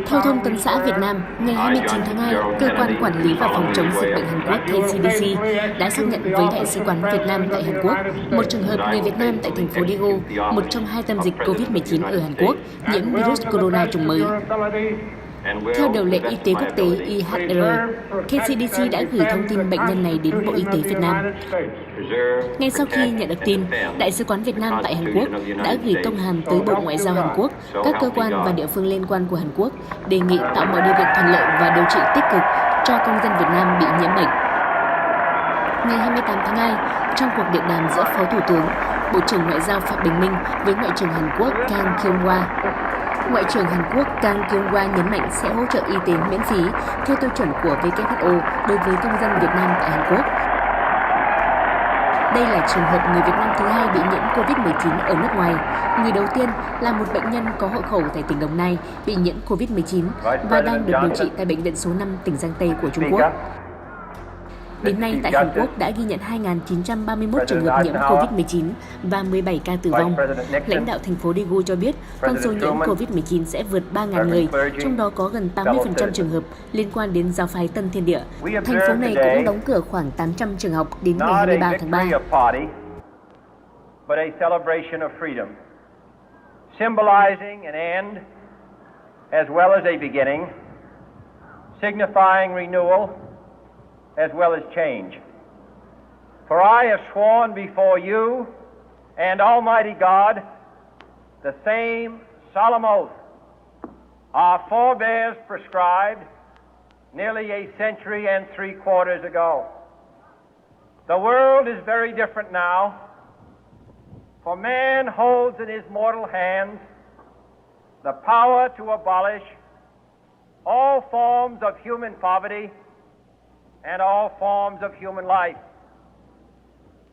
Theo Thông tấn xã Việt Nam, ngày 29 tháng 2, Cơ quan Quản lý và Phòng chống dịch bệnh Hàn Quốc KCDC đã xác nhận với Đại sứ quán Việt Nam tại Hàn Quốc một trường hợp người Việt Nam tại thành phố Daegu, một trong hai tâm dịch Covid-19 ở Hàn Quốc, nhiễm virus corona chủng mới. Theo điều lệ y tế quốc tế IHR, KCDC đã gửi thông tin bệnh nhân này đến Bộ Y tế Việt Nam. Ngay sau khi nhận được tin, Đại sứ quán Việt Nam tại Hàn Quốc đã gửi công hàm tới Bộ Ngoại giao Hàn Quốc, các cơ quan và địa phương liên quan của Hàn Quốc đề nghị tạo mọi điều kiện thuận lợi và điều trị tích cực cho công dân Việt Nam bị nhiễm bệnh. Ngày 28 tháng 2, trong cuộc điện đàm giữa Phó Thủ tướng, Bộ trưởng Ngoại giao Phạm Bình Minh với Ngoại trưởng Hàn Quốc Kang Kyung-hwa, Ngoại trưởng Hàn Quốc Kang Kyung-hwa nhấn mạnh sẽ hỗ trợ y tế miễn phí theo tiêu chuẩn của WHO đối với công dân Việt Nam tại Hàn Quốc. Đây là trường hợp người Việt Nam thứ hai bị nhiễm Covid-19 ở nước ngoài. Người đầu tiên là một bệnh nhân có hộ khẩu tại tỉnh Đồng Nai bị nhiễm Covid-19 và đang được điều trị tại Bệnh viện số 5 tỉnh Giang Tây của Trung Quốc. Đến nay, tại Hàn Quốc đã ghi nhận 2.931 trường hợp nhiễm COVID-19 và 17 ca tử vong. Lãnh đạo thành phố Daegu cho biết con số nhiễm COVID-19 sẽ vượt 3.000 người, trong đó có gần 80% trường hợp liên quan đến giáo phái Tân Thiên Địa. Thành phố này cũng đóng cửa khoảng 800 trường học đến ngày 23 tháng 3. Symbolizing an end as well as a beginning, signifying renewal as well as change. For I have sworn before you and Almighty God the same solemn oath our forebears prescribed nearly a century and 3/4 ago. The world is very different now, for man holds in his mortal hands the power to abolish all forms of human poverty and all forms of human life.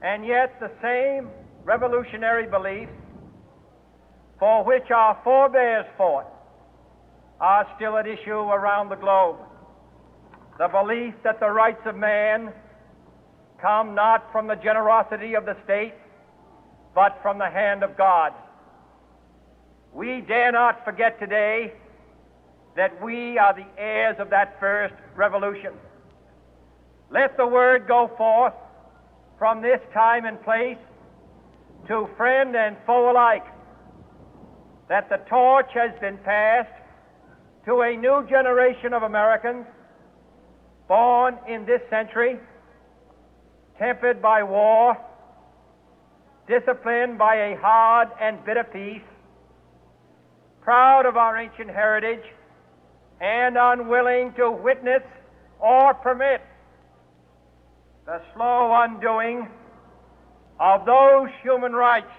And yet the same revolutionary beliefs for which our forebears fought are still at issue around the globe. The belief that the rights of man come not from the generosity of the state, but from the hand of God. We dare not forget today that we are the heirs of that first revolution. Let the word go forth from this time and place to friend and foe alike that the torch has been passed to a new generation of Americans born in this century, tempered by war, disciplined by a hard and bitter peace, proud of our ancient heritage, and unwilling to witness or permit the slow undoing of those human rights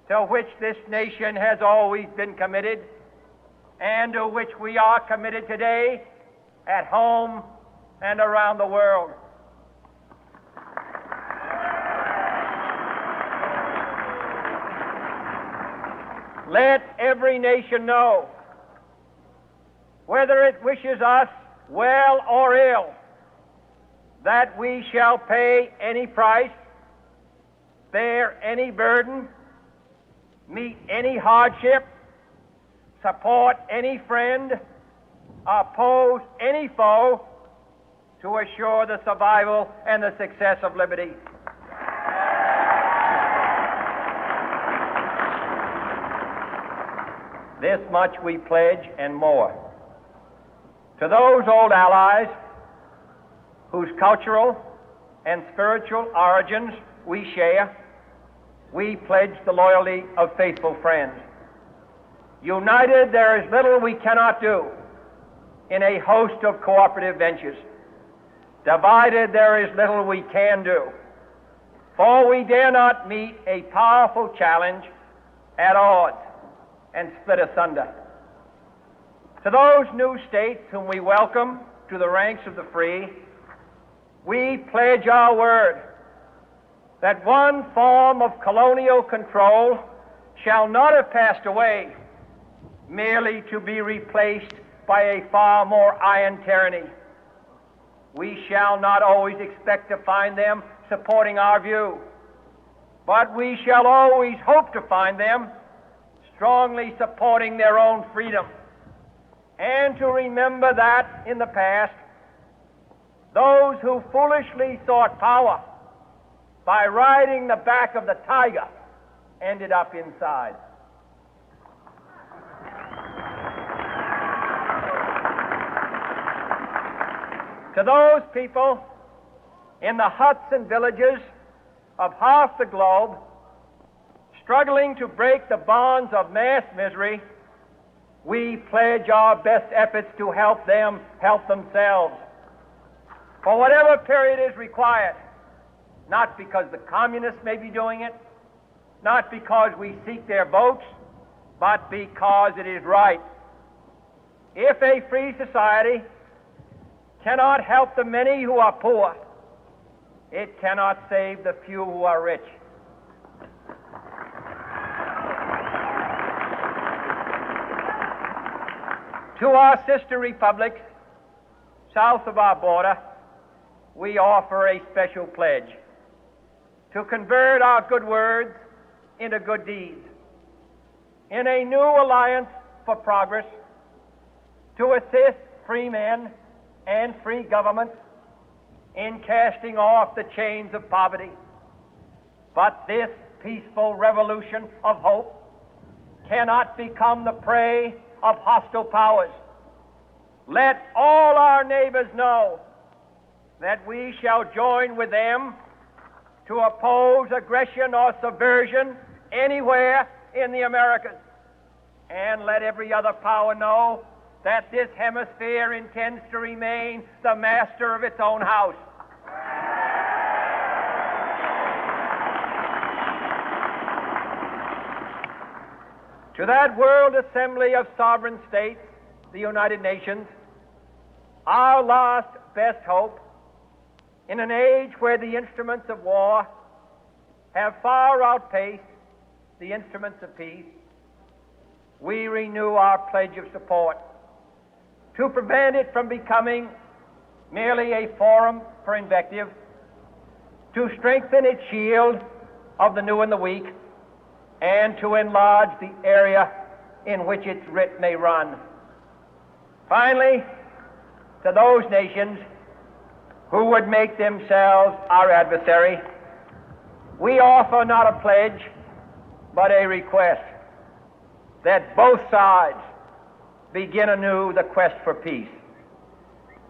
to which this nation has always been committed and to which we are committed today at home and around the world. Let every nation know, whether it wishes us well or ill, that we shall pay any price, bear any burden, meet any hardship, support any friend, oppose any foe to assure the survival and the success of liberty. This much we pledge and more. To those old allies whose cultural and spiritual origins we share, we pledge the loyalty of faithful friends. United, there is little we cannot do in a host of cooperative ventures. Divided, there is little we can do, for we dare not meet a powerful challenge at odds and split asunder. To those new states whom we welcome to the ranks of the free, we pledge our word that one form of colonial control shall not have passed away merely to be replaced by a far more iron tyranny. We shall not always expect to find them supporting our view, but we shall always hope to find them strongly supporting their own freedom, and to remember that in the past, those who foolishly sought power by riding the back of the tiger ended up inside. To those people in the huts and villages of half the globe struggling to break the bonds of mass misery, we pledge our best efforts to help them help themselves for whatever period is required, not because the communists may be doing it, not because we seek their votes, but because it is right. If a free society cannot help the many who are poor, it cannot save the few who are rich. To our sister republics south of our border, we offer a special pledge to convert our good words into good deeds, in a new alliance for progress, to assist free men and free governments in casting off the chains of poverty. But this peaceful revolution of hope cannot become the prey of hostile powers. Let all our neighbors know that we shall join with them to oppose aggression or subversion anywhere in the Americas. And let every other power know that this hemisphere intends to remain the master of its own house. To that World Assembly of Sovereign States, the United Nations, our last best hope, in an age where the instruments of war have far outpaced the instruments of peace, we renew our pledge of support to prevent it from becoming merely a forum for invective, to strengthen its shield of the new and the weak, and to enlarge the area in which its writ may run. Finally, to those nations who would make themselves our adversary, we offer not a pledge, but a request that both sides begin anew the quest for peace.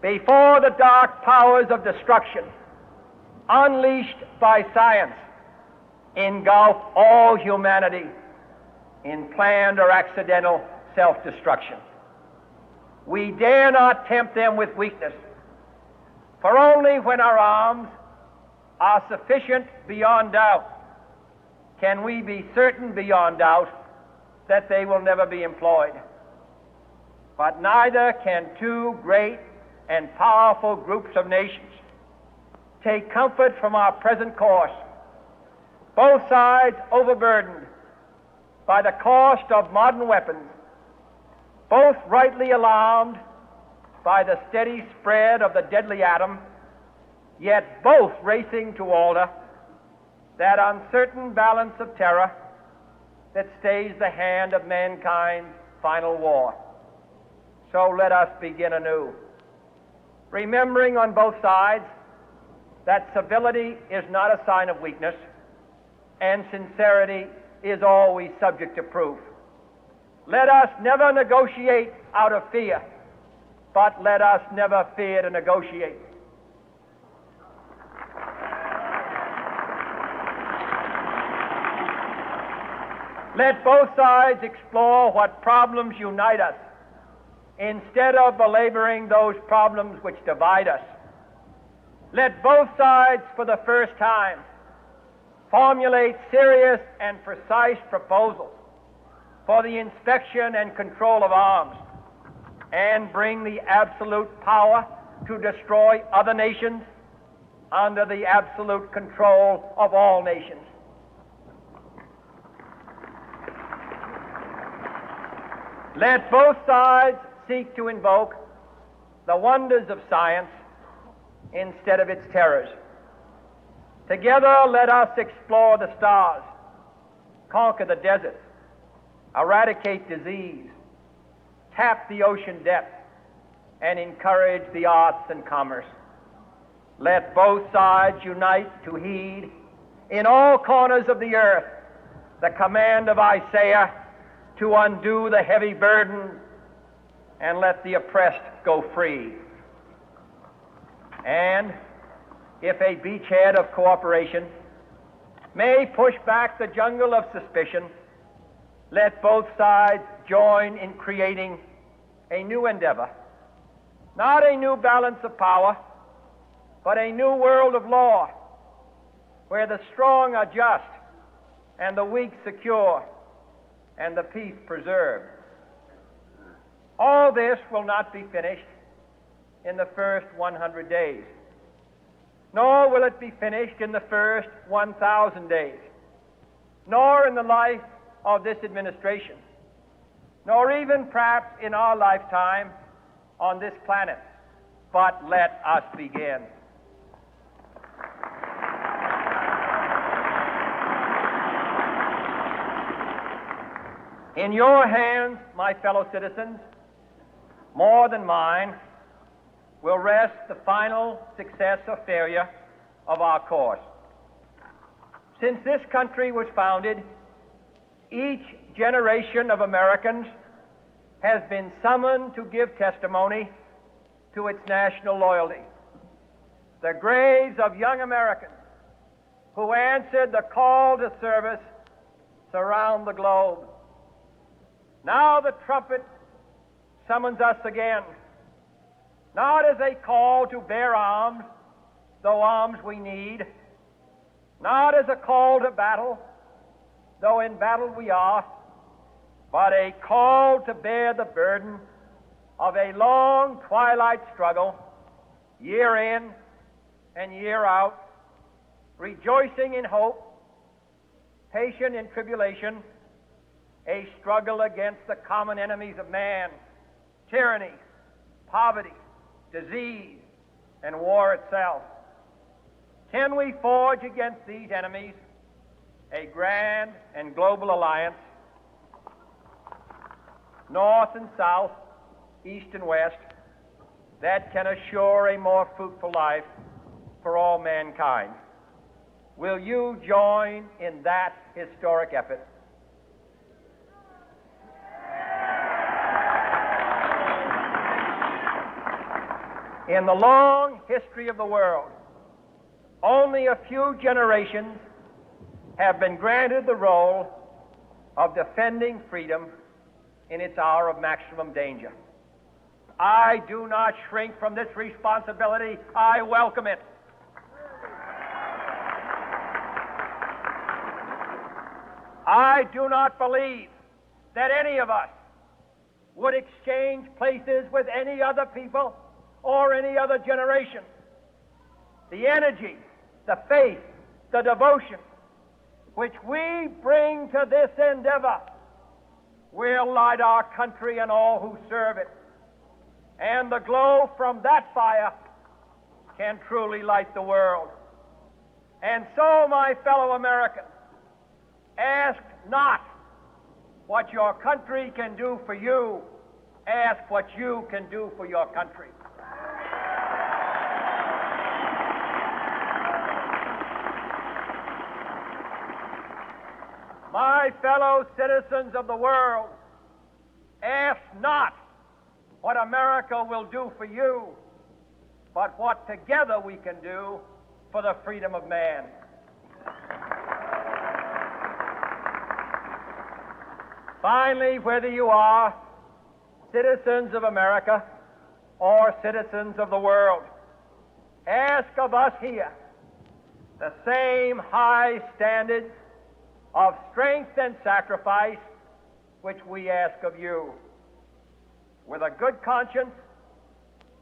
Before the dark powers of destruction, unleashed by science, engulf all humanity in planned or accidental self-destruction, we dare not tempt them with weakness, for only when our arms are sufficient beyond doubt can we be certain beyond doubt that they will never be employed. But neither can two great and powerful groups of nations take comfort from our present course, both sides overburdened by the cost of modern weapons, both rightly alarmed by the steady spread of the deadly atom, yet both racing to alter that uncertain balance of terror that stays the hand of mankind's final war. So let us begin anew, remembering on both sides that civility is not a sign of weakness, and sincerity is always subject to proof. Let us never negotiate out of fear, but let us never fear to negotiate. Let both sides explore what problems unite us, instead of belaboring those problems which divide us. Let both sides, for the first time, formulate serious and precise proposals for the inspection and control of arms, and bring the absolute power to destroy other nations under the absolute control of all nations. Let both sides seek to invoke the wonders of science instead of its terrors. Together let us explore the stars, conquer the deserts, eradicate disease, tap the ocean depths, and encourage the arts and commerce. Let both sides unite to heed in all corners of the earth the command of Isaiah to undo the heavy burden and let the oppressed go free. And if a beachhead of cooperation may push back the jungle of suspicion, let both sides join in creating a new endeavor, not a new balance of power, but a new world of law, where the strong are just and the weak secure and the peace preserved. All this will not be finished in the first 100 days, nor will it be finished in the first 1,000 days, nor in the life of this administration, nor even perhaps in our lifetime on this planet. But let us begin. In your hands, my fellow citizens, more than mine, will rest the final success or failure of our course. Since this country was founded, each generation of Americans has been summoned to give testimony to its national loyalty. The graves of young Americans who answered the call to service surround the globe. Now the trumpet summons us again, not as a call to bear arms, though arms we need, not as a call to battle, though in battle we are, but a call to bear the burden of a long twilight struggle, year in and year out, rejoicing in hope, patient in tribulation, a struggle against the common enemies of man, tyranny, poverty, disease, and war itself. Can we forge against these enemies a grand and global alliance, north and south, east and west, that can assure a more fruitful life for all mankind? Will you join in that historic effort? In the long history of the world, only a few generations have been granted the role of defending freedom in its hour of maximum danger. I do not shrink from this responsibility. I welcome it. I do not believe that any of us would exchange places with any other people or any other generation. The energy, the faith, the devotion which we bring to this endeavor will light our country and all who serve it. And the glow from that fire can truly light the world. And so, my fellow Americans, ask not what your country can do for you, ask what you can do for your country. My fellow citizens of the world, ask not what America will do for you, but what together we can do for the freedom of man. Finally, whether you are citizens of America or citizens of the world, ask of us here the same high standards of strength and sacrifice which we ask of you. With a good conscience,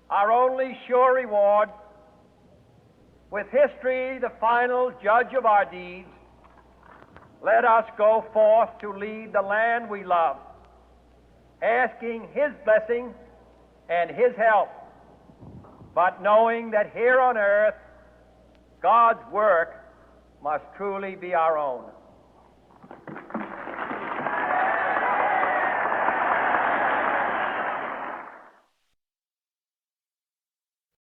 our only sure reward, with history the final judge of our deeds, let us go forth to lead the land we love, asking His blessing and His help, but knowing that here on earth, God's work must truly be our own.